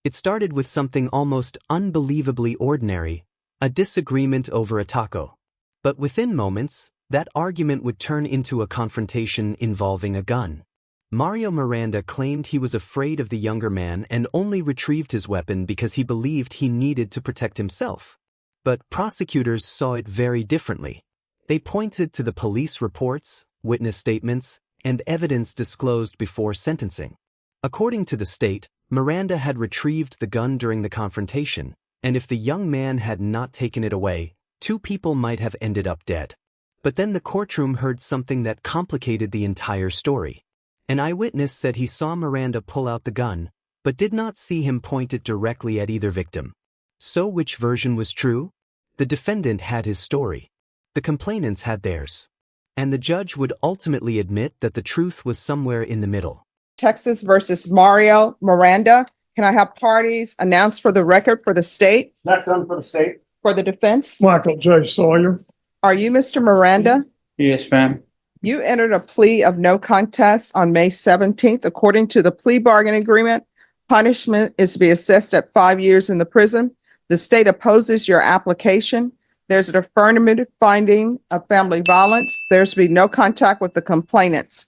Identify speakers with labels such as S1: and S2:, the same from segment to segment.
S1: It started with something almost unbelievably ordinary, a disagreement over a taco. But within moments, that argument would turn into a confrontation involving a gun. Mario Miranda claimed he was afraid of the younger man and only retrieved his weapon because he believed he needed to protect himself. But prosecutors saw it very differently. They pointed to the police reports, witness statements, and evidence disclosed before sentencing. According to the state, Miranda had retrieved the gun during the confrontation, and if the young man had not taken it away, 2 people might have ended up dead. But then the courtroom heard something that complicated the entire story. An eyewitness said he saw Miranda pull out the gun, but did not see him point it directly at either victim. So which version was true? The defendant had his story. The complainants had theirs. And the judge would ultimately admit that the truth was somewhere in the middle.
S2: Texas versus Mario Miranda. Can I have parties announced for the record for the state?
S3: Not done for the state.
S2: For the defense?
S4: Michael J. Sawyer.
S2: Are you Mr. Miranda?
S3: Yes, ma'am.
S2: You entered a plea of no contest on May 17th. According to the plea bargain agreement, punishment is to be assessed at 5 years in the prison. The state opposes your application. There's an affirmative finding of family violence. There's to be no contact with the complainants.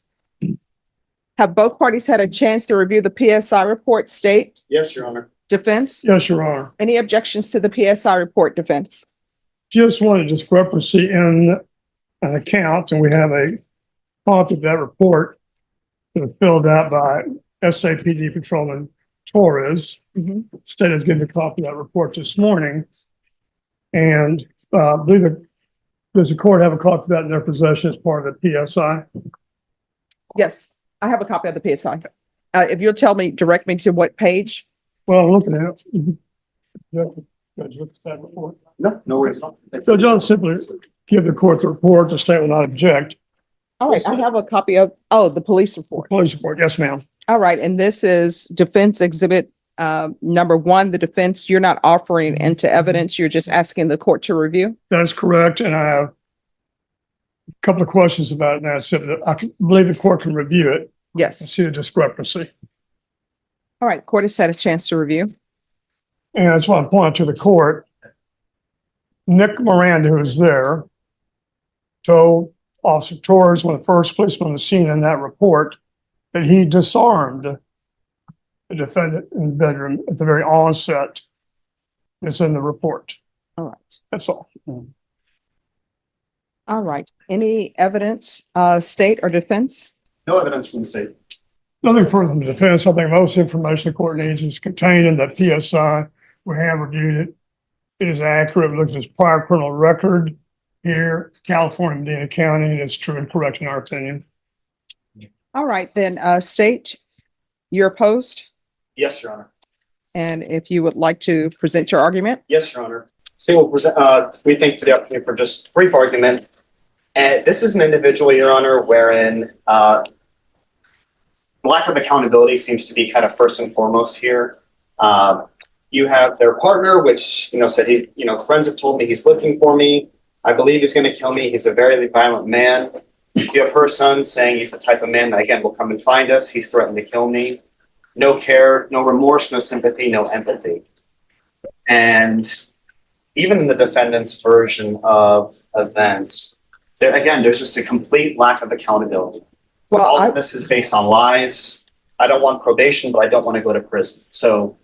S2: Have both parties had a chance to review the PSI report, state?
S3: Yes, Your Honor.
S2: Defense?
S4: Yes, Your Honor.
S2: Any objections to the PSI report, defense?
S4: Just one discrepancy in an account, and we have a copy of that report that was filled out by SAPD Patrolman Torres. State has given a copy of that report this morning. And does the court have a copy of that in their possession as part of the PSI?
S2: Yes, I have a copy of the PSI. If you'll direct me to what page?
S4: Well, I'm looking at it. Judge, look at that report.
S3: No worries.
S4: So John, simply give the court the report. The state will not object.
S2: All right, I have a copy of, the police report.
S4: Police report. Yes, ma'am.
S2: All right, and this is defense exhibit number 1, the defense. You're not offering into evidence. You're just asking the court to review.
S4: That is correct. And I have a couple of questions about it. And I said that believe the court can review it and
S2: Yes.
S4: see the discrepancy.
S2: All right, court has had a chance to review.
S4: And I just want to point to the court. Nick Miranda, who was there, told Officer Torres, one of the first policemen on the scene in that report, that he disarmed the defendant in the bedroom at the very onset. It's in the report.
S2: All right.
S4: That's all.
S2: All right. Any evidence, state or defense?
S3: No evidence from the state.
S4: Nothing further from the defense. I think most information the court needs is contained in the PSI. We have reviewed it. It is accurate. We looked at his prior criminal record here, California, Medina County, and it's true and correct in our opinion.
S2: All right, then, state, you're opposed?
S3: Yes, Your Honor.
S2: And if you would like to present your argument?
S3: Yes, Your Honor. State will present, we thank for the opportunity for just brief argument. And this is an individual, Your Honor, wherein lack of accountability seems to be kind of first and foremost here. You have their partner, which, said he, friends have told me he's looking for me. I believe he's going to kill me. He's a very violent man. You have her son saying he's the type of man that, again, will come and find us. He's threatened to kill me. No care, no remorse, no sympathy, no empathy. And even in the defendant's version of events, there's just a complete lack of accountability.
S2: Well,
S3: all of this is based on lies. I don't want probation, but I don't want to go to prison. So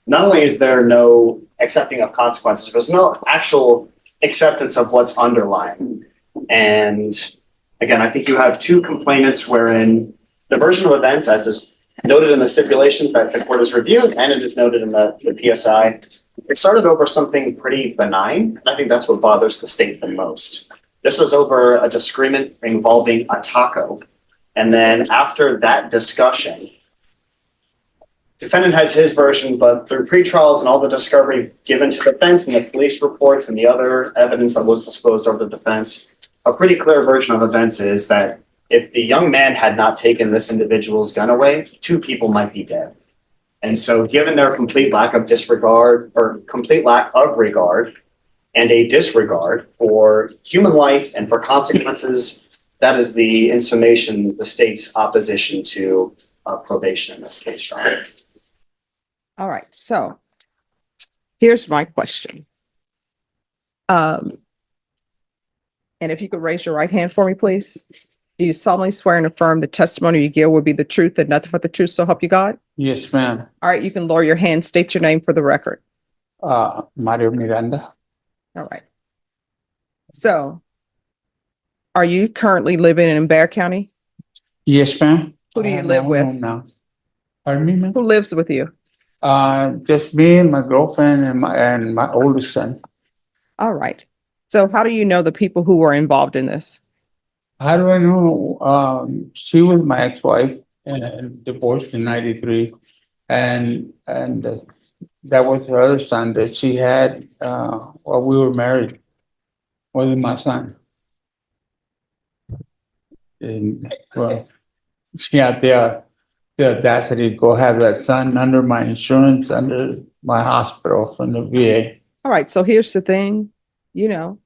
S3: not only is there no accepting of consequences, there's no actual acceptance of what's underlying. And again, I think you have 2 complainants wherein the version of events, as is noted in the stipulations that the court has reviewed, and it is noted in the PSI, it started over something pretty benign. And I think that's what bothers the state the most. This was over a disagreement involving a taco. And then after that discussion, defendant has his version, but through pre-trials and all the discovery given to defense and the police reports and the other evidence that was disclosed over the defense, a pretty clear version of events is that if the young man had not taken this individual's gun away, 2 people might be dead. And so given their complete lack of disregard or complete lack of regard and a disregard for human life and for consequences, that is in summation, the state's opposition to probation in this case, Your Honor.
S2: All right, so here's my question. And if you could raise your right hand for me, please. Do you solemnly swear and affirm the testimony you give will be the truth and nothing but the truth, so help you God?
S5: Yes, ma'am.
S2: All right, you can lower your hand, state your name for the record.
S5: Mario Miranda.
S2: All right. So, are you currently living in Bear County?
S5: Yes, ma'am.
S2: Who do
S5: I
S2: you
S5: have
S2: live
S5: my
S2: with?
S5: home now. Pardon me, ma'am?
S2: Who lives with you?
S5: Just me and my girlfriend and my oldest son.
S2: All right. So, how do you know the people who were involved in this?
S5: How do I know? She was my ex-wife and divorced in '93, and that was her other son that she had while we were married. Was my son. And well, she had the audacity to go have that son under my insurance, under my hospital from the VA.
S2: All right. So, here's the thing, you know,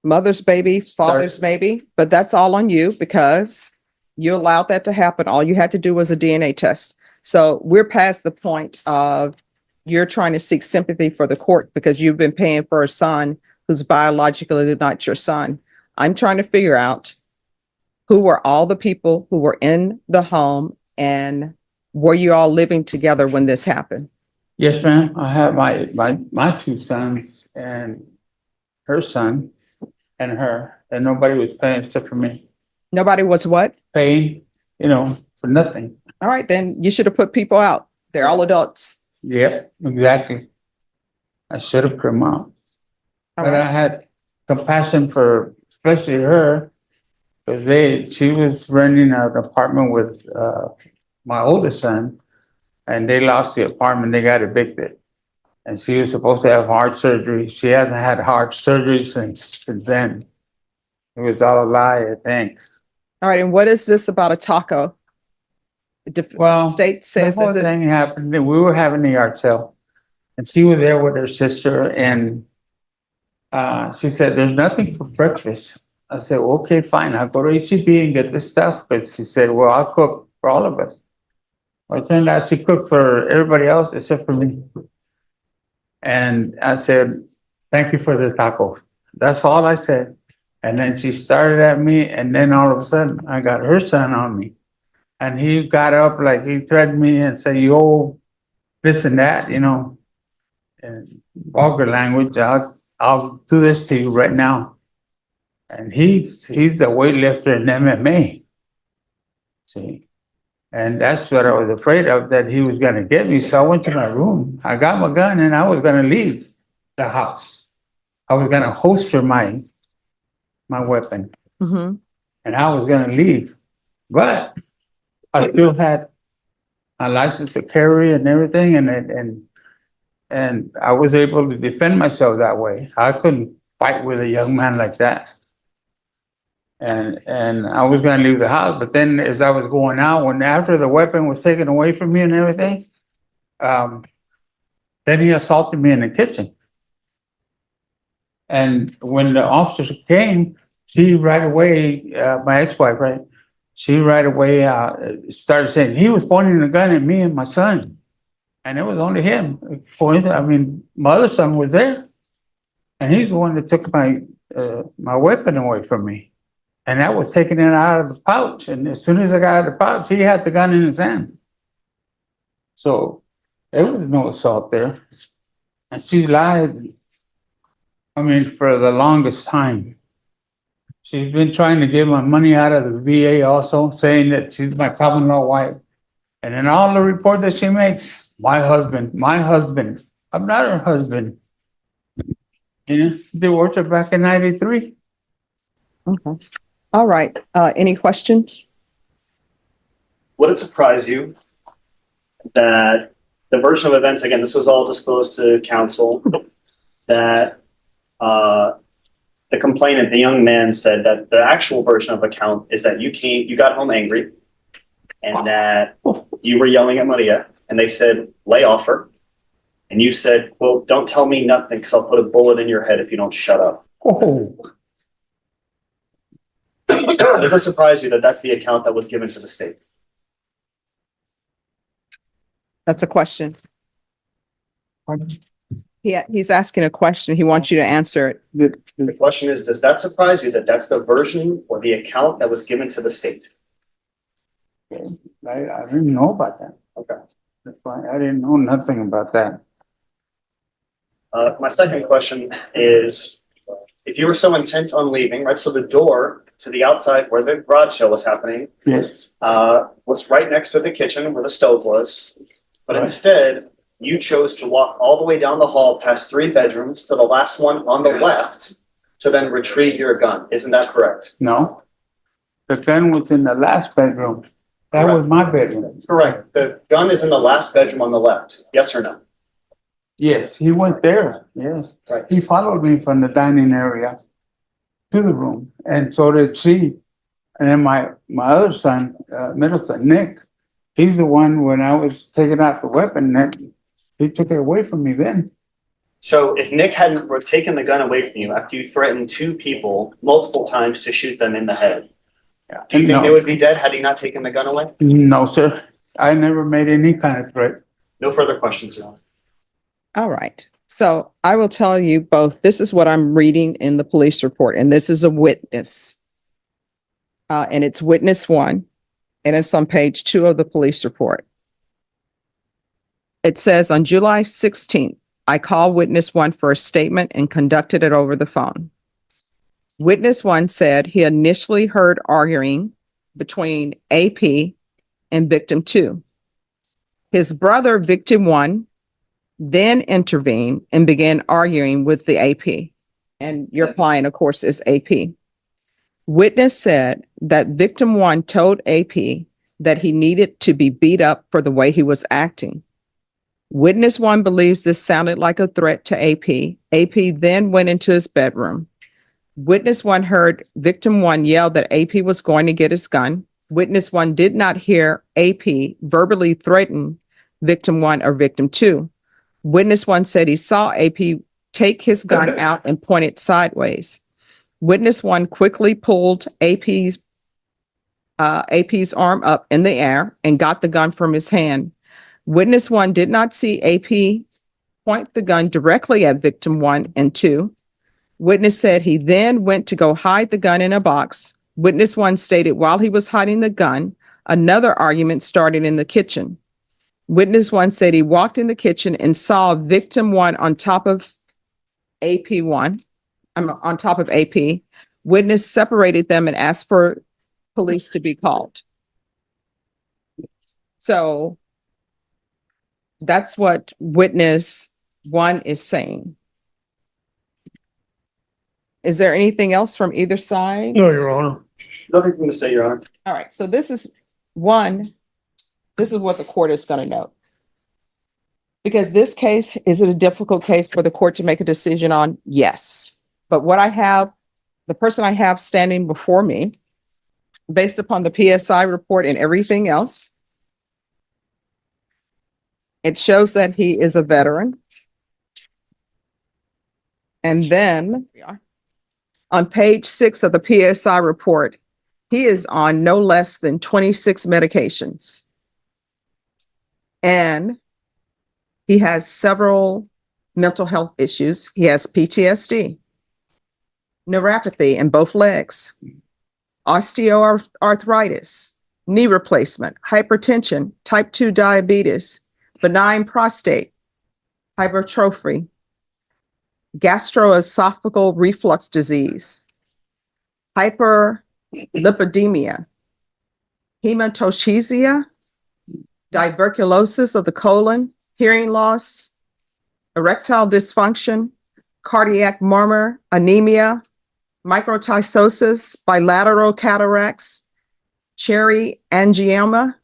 S2: mother's baby, father's baby, but that's all on you because you allowed that to happen. All you had to do was a DNA test. So, we're past the point of you're trying to seek sympathy for the court because you've been paying for a son who's biologically not your son. I'm trying to figure out who were all the people who were in the home and were you all living together when this happened?
S5: Yes, ma'am. I have my two sons and her son and her, and nobody was paying except for me.
S2: Nobody was what?
S5: Paying, for nothing.
S2: All right, then you should have put people out. They're all adults.
S5: Yep, exactly. I should have put them out.
S2: All
S5: But
S2: right.
S5: I had compassion for especially her, because she was renting an apartment with my oldest son, and they lost the apartment. They got evicted, and she was supposed to have heart surgery. She hasn't had heart surgery since then. It was all a lie, I think.
S2: All right, and what is this about a taco?
S5: Well,
S2: State
S5: the
S2: says
S5: whole
S2: is it,
S5: thing happened. We were having a yard sale, and she was there with her sister, and she said, "There's nothing for breakfast." I said, well, "Okay, fine. I'll go to HEB and get this stuff." But she said, "Well, I'll cook for all of us." Well, it turned out she cooked for everybody else except for me. And I said, "Thank you for the taco." That's all I said. And then she started at me, and then all of a sudden, I got her son on me. And he got up like he threatened me and said, "You owe this and that, and vulgar language. I'll do this to you right now." And he's a weightlifter in MMA. See, and that's what I was afraid of, that he was going to get me. So I went to my room. I got my gun, and I was going to leave the house. I was going to holster my weapon,
S2: Mhm.
S5: and I was going to leave, but I still had a license to carry and everything, and I was able to defend myself that way. I couldn't fight with a young man like that. And I was gonna leave the house, but then as I was going out, after the weapon was taken away from me and everything, then he assaulted me in the kitchen. And when the officers came, she right away, my ex-wife, right? She right away started saying he was pointing the gun at me and my son, and it was only him. I mean, my other son was there, and he's the one that took my weapon away from me. And that was taking it out of the pouch. And as soon as I got out of the pouch, he had the gun in his hand. So there was no assault there. And she lied, for the longest time. She's been trying to get my money out of the VA also, saying that she's my common law wife. And in all the report that she makes, my husband. I'm not her husband. Divorced her back in '93.
S2: Okay. All right. Any questions?
S3: Would it surprise you that the version of events, again, this was all disclosed to counsel, that the complainant, the young man, said that the actual version of the account is that you got home angry, and that you were yelling at Maria, and they said, "Lay off her." And you said, "Well, don't tell me nothing because I'll put a bullet in your head if you don't shut up."
S5: Oh,
S3: Does it surprise you that that's the account that was given to the state?
S2: That's a question. He's asking a question. He wants you to answer it.
S3: The question is, does that surprise you that that's the version or the account that was given to the state?
S5: I didn't know about that.
S3: Okay.
S5: That's why I didn't know nothing about that.
S3: My second question is, if you were so intent on leaving, right, so the door to the outside where the garage sale was happening,
S5: Yes.
S3: was right next to the kitchen where the stove was. But
S5: Right.
S3: instead, you chose to walk all the way down the hall past 3 bedrooms to the last one on the left to then retrieve your gun. Isn't that correct?
S5: No. The gun was in the last bedroom. That was my bedroom.
S3: Correct. The gun is in the last bedroom on the left. Yes or no?
S5: Yes, he went there. Yes.
S3: Right.
S5: He followed me from the dining area to the room, and so did she. And then my other son, middle son, Nick, he's the one when I was taking out the weapon that he took it away from me then.
S3: So if Nick hadn't taken the gun away from you after you threatened 2 people multiple times to shoot them in the head, do you think
S5: No.
S3: they would be dead had he not taken the gun away?
S5: No, sir. I never made any kind of threat.
S3: No further questions, Your Honor.
S2: All right. So I will tell you both. This is what I'm reading in the police report, and this is a witness. And it's witness 1, and it's on page 2 of the police report. It says on July 16th, I called witness 1 for a statement and conducted it over the phone. Witness 1 said he initially heard arguing between AP and victim 2. His brother, victim 1, then intervened and began arguing with the AP. And your client, of course, is AP. Witness said that victim 1 told AP that he needed to be beat up for the way he was acting. Witness 1 believes this sounded like a threat to AP. AP then went into his bedroom. Witness 1 heard victim 1 yell that AP was going to get his gun. Witness 1 did not hear AP verbally threaten victim 1 or victim 2. Witness 1 said he saw AP take his gun out and point it sideways. Witness 1 quickly pulled AP's arm up in the air and got the gun from his hand. Witness 1 did not see AP point the gun directly at victim 1 and 2. Witness said he then went to go hide the gun in a box. Witness 1 stated while he was hiding the gun, another argument started in the kitchen. Witness 1 said he walked in the kitchen and saw victim 1 on top of on top of AP. Witness separated them and asked for police to be called. So that's what witness 1 is saying. Is there anything else from either side?
S4: No, Your Honor.
S3: Nothing from the state, Your Honor.
S2: All right, so this is what the court is going to note. Because this case, is it a difficult case for the court to make a decision on? Yes. But what I have, the person I have standing before me, based upon the PSI report and everything else, it shows that he is a veteran. And then on page 6 of the PSI report, he is on no less than 26 medications. And he has several mental health issues. He has PTSD, neuropathy in both legs, osteoarthritis, knee replacement, hypertension, type 2 diabetes, benign prostate, hypertrophy, gastroesophageal reflux disease, hyperlipidemia, hematochezia, tuberculosis of the colon, hearing loss, erectile dysfunction, cardiac murmur, anemia, microcytosis, bilateral cataracts, cherry angioma,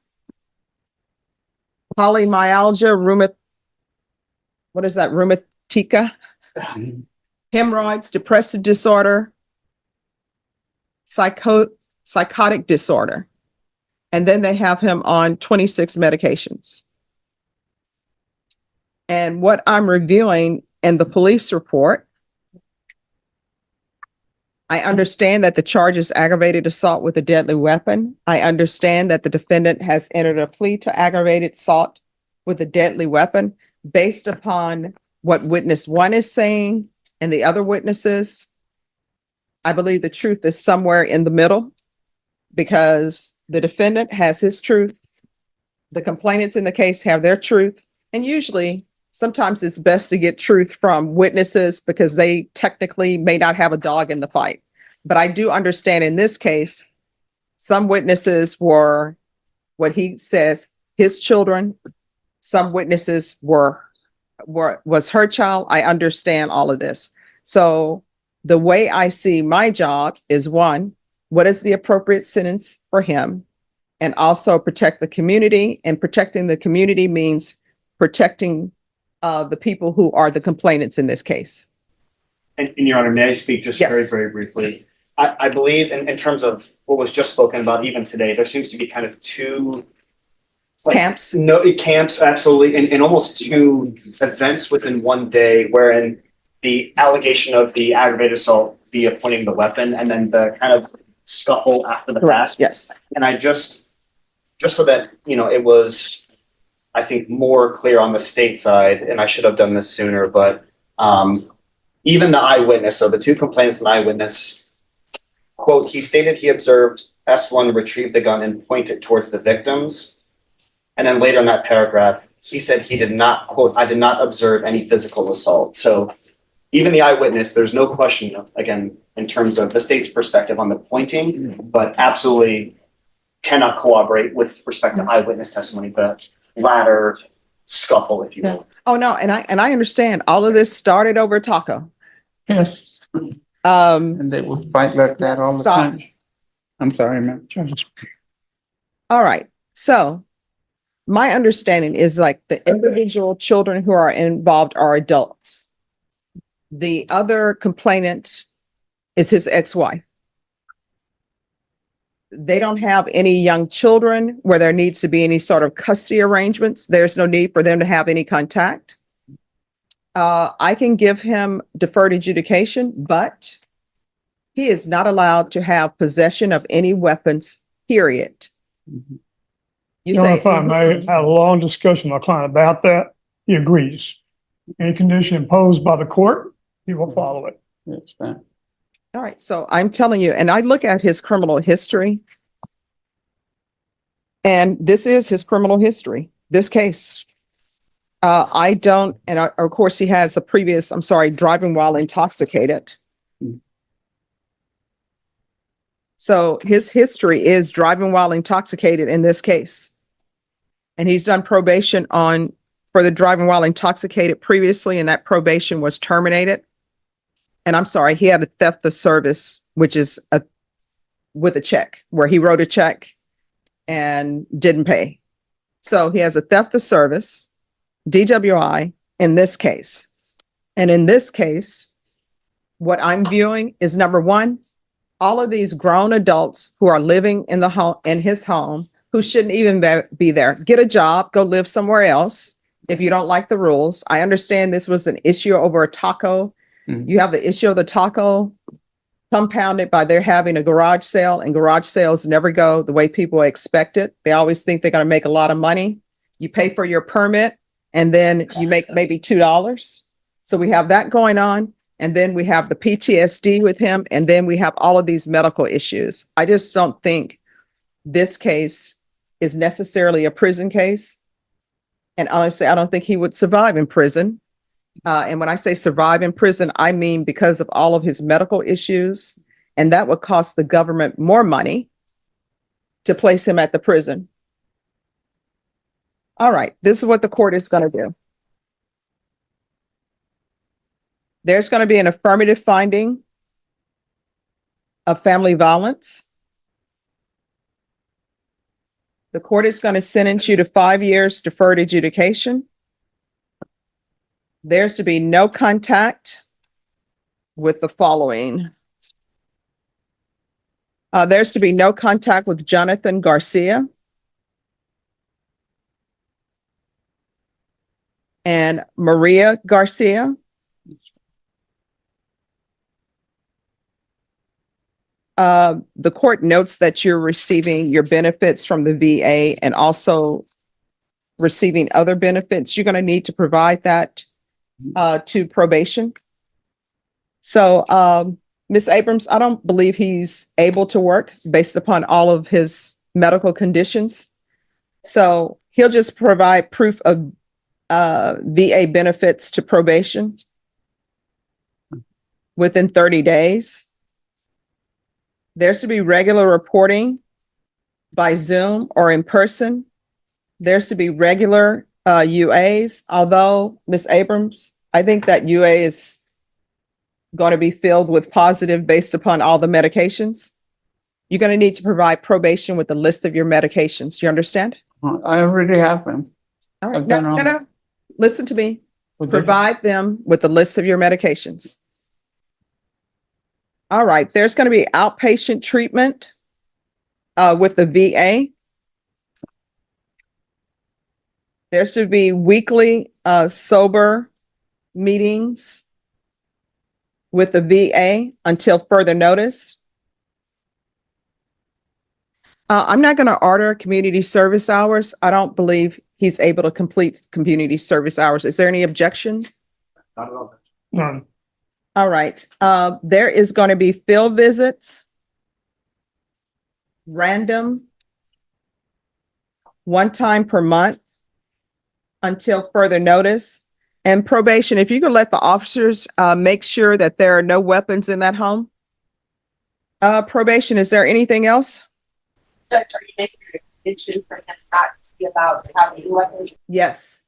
S2: polymyalgia, rheumatica, hemorrhoids, depressive disorder, psychotic disorder. And then they have him on 26 medications. And what I'm reviewing in the police report, I understand that the charge is aggravated assault with a deadly weapon. I understand that the defendant has entered a plea to aggravated assault with a deadly weapon. based upon what witness one is saying and the other witnesses, I believe the truth is somewhere in the middle because the defendant has his truth. The complainants in the case have their truth. And usually, sometimes it's best to get truth from witnesses because they technically may not have a dog in the fight. But I do understand in this case, some witnesses were what he says, his children. Some witnesses was her child. I understand all of this. So the way I see my job is one, what is the appropriate sentence for him? And also protect the community. And protecting the community means protecting the people who are the complainants in this case.
S3: And Your Honor, may I speak just very,
S2: Yes.
S3: very briefly? I believe in terms of what was just spoken about even today, there seems to be kind of two
S2: Camps.
S3: No, it camps, absolutely, and almost two events within one day, wherein the allegation of the aggravated assault via pointing the weapon, and then the kind of scuffle after the
S2: Correct.
S3: fact.
S2: Yes.
S3: And I just so that, it was, I think, more clear on the state side, and I should have done this sooner, but even the eyewitness, so the two complainants and eyewitness, quote, he stated he observed S1 retrieve the gun and point it towards the victims. And then later in that paragraph, he said he did not, quote, I did not observe any physical assault. So even the eyewitness, there's no question, again, in terms of the state's perspective on the pointing, but absolutely cannot corroborate with respect to eyewitness testimony, the latter scuffle, if you will.
S2: Oh, no. And I understand all of this started over taco.
S5: Yes, and they would fight like that all the
S2: Stop.
S5: time. I'm sorry, ma'am.
S2: All right. So my understanding is like the individual children who are involved are adults. The other complainant is his ex-wife. They don't have any young children where there needs to be any sort of custody arrangements. There's no need for them to have any contact. I can give him deferred adjudication, but he is not allowed to have possession of any weapons, period. You
S4: You know,
S2: say,
S4: if I may, I had a long discussion with my client about that. He agrees. Any condition imposed by the court, he will follow it.
S5: Yes, ma'am.
S2: all right, so I'm telling you, and I look at his criminal history. And this is his criminal history, this case. I don't, and of course he has a previous, driving while intoxicated. So his history is driving while intoxicated in this case. And he's done probation for the driving while intoxicated previously, and that probation was terminated. And I'm sorry, he had a theft of service, which is with a check, where he wrote a check and didn't pay. So he has a theft of service, DWI in this case. And in this case, what I'm viewing is number one, all of these grown adults who are living in the home, in his home, who shouldn't even be there. Get a job, go live somewhere else if you don't like the rules. I understand this was an issue over a taco. You have the issue of the taco compounded by their having a garage sale, and garage sales never go the way people expect it. They always think they're going to make a lot of money. You pay for your permit and then you make maybe $2. So we have that going on. And then we have the PTSD with him. And then we have all of these medical issues. I just don't think this case is necessarily a prison case. And honestly, I don't think he would survive in prison. And when I say survive in prison, I mean because of all of his medical issues. And that would cost the government more money to place him at the prison. All right, this is what the court is going to do. There's going to be an affirmative finding of family violence. The court is going to sentence you to 5 years deferred adjudication. There's to be no contact with the following. There's to be no contact with Jonathan Garcia and Maria Garcia. The court notes that you're receiving your benefits from the VA and also receiving other benefits, you're going to need to provide that to probation. So, Ms. Abrams, I don't believe he's able to work based upon all of his medical conditions. So he'll just provide proof of VA benefits to probation within 30 days. There's to be regular reporting by Zoom or in person. There's to be regular UAs, although Ms. Abrams, I think that UA is going to be filled with positive based upon all the medications. You're going to need to provide probation with a list of your medications. You understand?
S5: I already have them.
S2: All right.
S5: I've done
S2: No,
S5: all-
S2: no, no. Listen to me.
S5: Well,
S2: Provide them with a list of your medications. All right. There's going to be outpatient treatment with the VA. There should be weekly sober meetings with the VA until further notice. I'm not going to order community service hours. I don't believe he's able to complete community service hours. Is there any objection?
S3: Not at all.
S4: None.
S2: All right. There is going to be field visits, random, one time per month until further notice. And probation, if you could let the officers make sure that there are no weapons in that home. Probation, is there anything else?
S6: Judge, are you making a decision for him not to be allowed to have any weapons?
S2: Yes.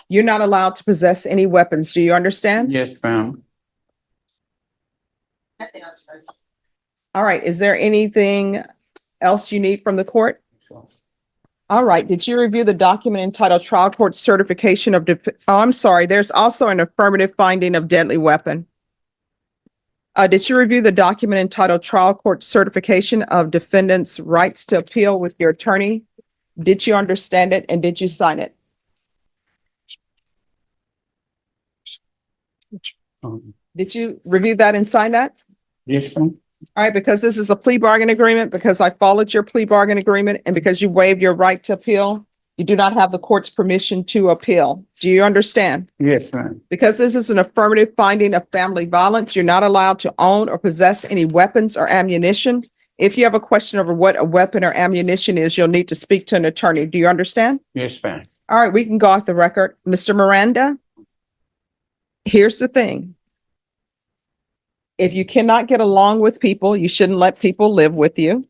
S2: You're not allowed to possess any weapons. Do you understand?
S5: Yes, ma'am.
S6: Nothing else, Judge.
S2: All right. Is there anything else you need from the court? All right. Did you review the document entitled Trial Court Certification of I'm sorry. There's also an affirmative finding of deadly weapon. Did you review the document entitled Trial Court Certification of Defendant's Rights to Appeal with your attorney? Did you understand it and did you sign it? Did you review that and sign that?
S5: Yes, ma'am.
S2: All right, because this is a plea bargain agreement, because I followed your plea bargain agreement, and because you waived your right to appeal, you do not have the court's permission to appeal. Do you understand?
S5: Yes, ma'am.
S2: Because this is an affirmative finding of family violence, you're not allowed to own or possess any weapons or ammunition. If you have a question over what a weapon or ammunition is, you'll need to speak to an attorney. Do you understand?
S5: Yes, ma'am.
S2: All right, we can go off the record. Mr. Miranda, here's the thing. If you cannot get along with people, you shouldn't let people live with you.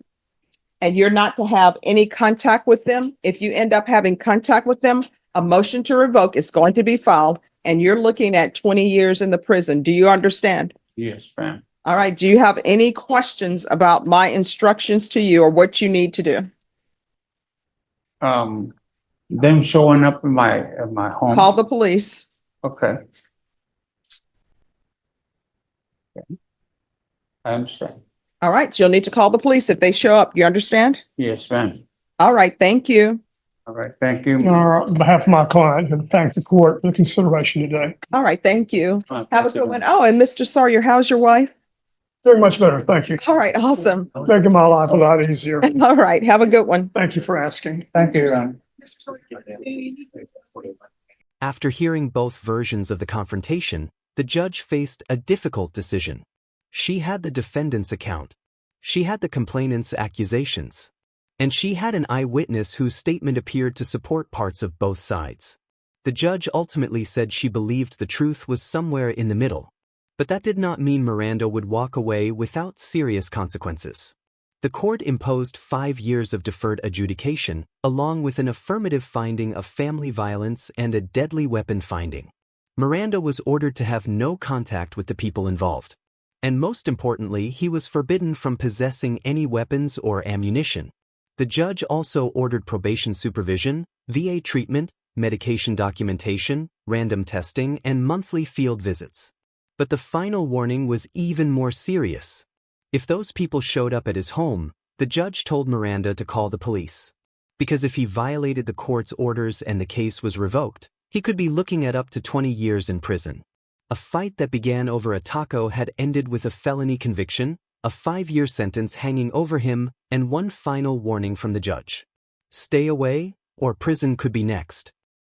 S2: And you're not to have any contact with them. If you end up having contact with them, a motion to revoke is going to be filed, and you're looking at 20 years in the prison. Do you understand?
S5: Yes, ma'am.
S2: All right. Do you have any questions about my instructions to you or what you need to do?
S5: Them showing up in my home.
S2: Call the police.
S5: Okay. I understand.
S2: All right. You'll need to call the police if they show up. You understand?
S5: Yes, ma'am.
S2: All right. Thank you.
S5: All right, thank you.
S4: On behalf of my client, and thank the court for the consideration today.
S2: All right. Thank you. Have a
S5: Thank you.
S2: good one. Oh, and Mr. Sawyer, how's your wife?
S4: Very much better. Thank you.
S2: All right. Awesome.
S4: Making my life a lot easier.
S2: All right. Have a good one.
S4: Thank you for asking.
S5: Thank you, Ron.
S1: After hearing both versions of the confrontation, the judge faced a difficult decision. She had the defendant's account. She had the complainant's accusations. And she had an eyewitness whose statement appeared to support parts of both sides. The judge ultimately said she believed the truth was somewhere in the middle. But that did not mean Miranda would walk away without serious consequences. The court imposed 5 years of deferred adjudication, along with an affirmative finding of family violence and a deadly weapon finding. Miranda was ordered to have no contact with the people involved. And most importantly, he was forbidden from possessing any weapons or ammunition. The judge also ordered probation supervision, VA treatment, medication documentation, random testing, and monthly field visits. But the final warning was even more serious. If those people showed up at his home, the judge told Miranda to call the police. Because if he violated the court's orders and the case was revoked, he could be looking at up to 20 years in prison. A fight that began over a taco had ended with a felony conviction, a 5-year sentence hanging over him, and one final warning from the judge. Stay away, or prison could be next.